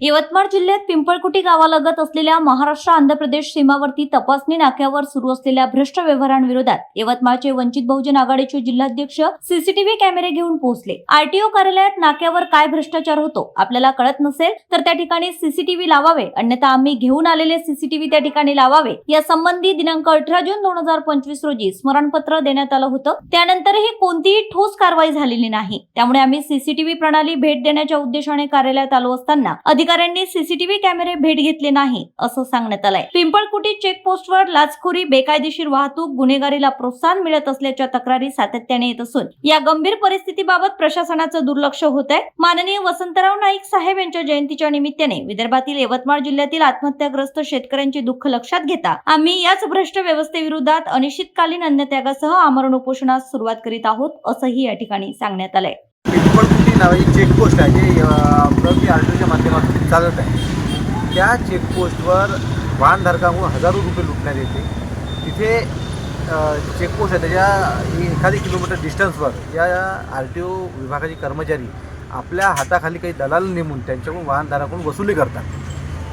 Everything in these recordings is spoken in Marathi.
यवतमाळ जिल्ह्यात पिंपळकुटी गावालगत असलेल्या महाराष्ट्र आंध्र प्रदेश सीमावर्ती तपासणी नाक्यावर सुरू असलेल्या भ्रष्ट व्यवहारांविरोधात यवतमाळचे वंचित बहुजन आघाडीचे जिल्हाध्यक्ष सीसीटीव्ही कॅमेरे घेऊन पोहोचले। आरटीओ कार्यालयात नाक्यावर काय भ्रष्टाचार होतो आपल्याला कळत नसेल तर त्या ठिकाणी सीसीटीव्ही लावावे, अन्यथा आम्ही घेऊन आलेले सीसीटीव्ही त्या ठिकाणी लावावे या संबंधी दिनांक 18 जून 2025 रोजी स्मरणपत्र देण्यात आलं होतं। त्यानंतरही कोणतीही ठोस कारवाई झालेली नाही। त्यामुळे आम्ही सीसीटीव्ही प्रणाली भेट देण्याच्या उद्देशाने कार्यालयात आलो असताना अधिकाऱ्यांनी सीसीटीव्ही कॅमेरे भेट घेतले नाही असं सांगण्यात आलंय। पिंपळकुटी चेकपोस्टवर लाचखोरी, बेकायदेशीर वाहतूक, गुन्हेगारीला प्रोत्साहन मिळत असल्याच्या तक्रारी सातत्याने येत असून या गंभीर परिस्थितीबाबत प्रशासनाचं दुर्लक्ष होत आहे। माननीय वसंतराव नाईक साहेब यांच्या जयंतीच्या निमित्ताने विदर्भातील यवतमाळ जिल्ह्यातील आत्महत्याग्रस्त शेतकऱ्यांचे दुःख लक्षात घेता आम्ही याच भ्रष्ट व्यवस्थेविरोधात अनिश्चितकालीन अन्नत्यागासह आमरण उपोषणास सुरुवात करीत आहोत असंही या ठिकाणी सांगण्यात आलंय। पिंपळकुटी नावाची चेकपोस्ट आहे जे प्रगती आरटीओच्या माध्यमातून चालत आहे। त्या चेकपोस्टवर वाहनधारकांकडून हजारो रुपये लुटण्यात येते। तिथे चेकपोस्ट आहे त्याच्या एखादी किलोमीटर डिस्टन्सवर या आरटीओ विभागाचे कर्मचारी आपल्या हाताखाली काही दलाल नेमून त्यांच्याकडून वाहनधारकांकडून वसुली करतात।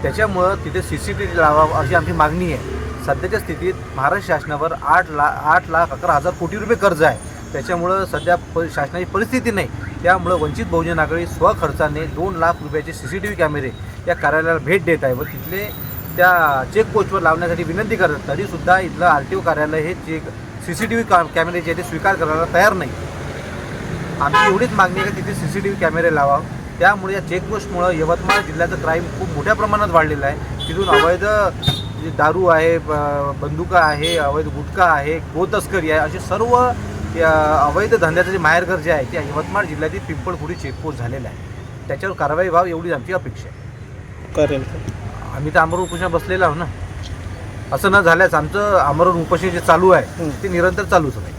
त्याच्यामुळं तिथे सीसीटीव्ही लावावा अशी आमची मागणी आहे। सध्याच्या स्थितीत महाराष्ट्र शासनावर 8,11,00,000 कोटी रुपये कर्ज आहे। त्याच्यामुळं सध्या शासनाची परिस्थिती नाही। त्यामुळं वंचित बहुजन आघाडी स्वखर्चाने 2 लाख रुपयाचे सीसीटीव्ही कॅमेरे या कार्यालयाला भेट देत आहे व तिथले त्या चेकपोस्टवर लावण्यासाठी विनंती करतात। तरीसुद्धा इथलं आरटीओ कार्यालय हे सीसीटीव्ही कॅमेरे जे ते स्वीकार करायला तयार नाही। आमची एवढीच मागणी आहे की तिथे सीसीटीव्ही कॅमेरे लावा। त्यामुळे या चेकपोस्टमुळं यवतमाळ जिल्ह्याचं क्राईम खूप मोठ्या प्रमाणात वाढलेलं आहे। तिथून अवैध दारू आहे, बंदुका आहे, अवैध गुटखा आहे, गोतस्करी आहे, असे सर्व या अवैध धंद्याचं जे माहेरघर जे आहे ते यवतमाळ जिल्ह्यातील पिंपळकुटी चेकपोस्ट झालेलं आहे। त्याच्यावर कारवाई व्हावी एवढीच आमची अपेक्षा आहे। करेल आम्ही तर आमरण उपोषण बसलेलो आहोत ना। असं न झाल्यास आमचं आमरण उपोषण जे चालू आहे ते निरंतर चालूच राहील।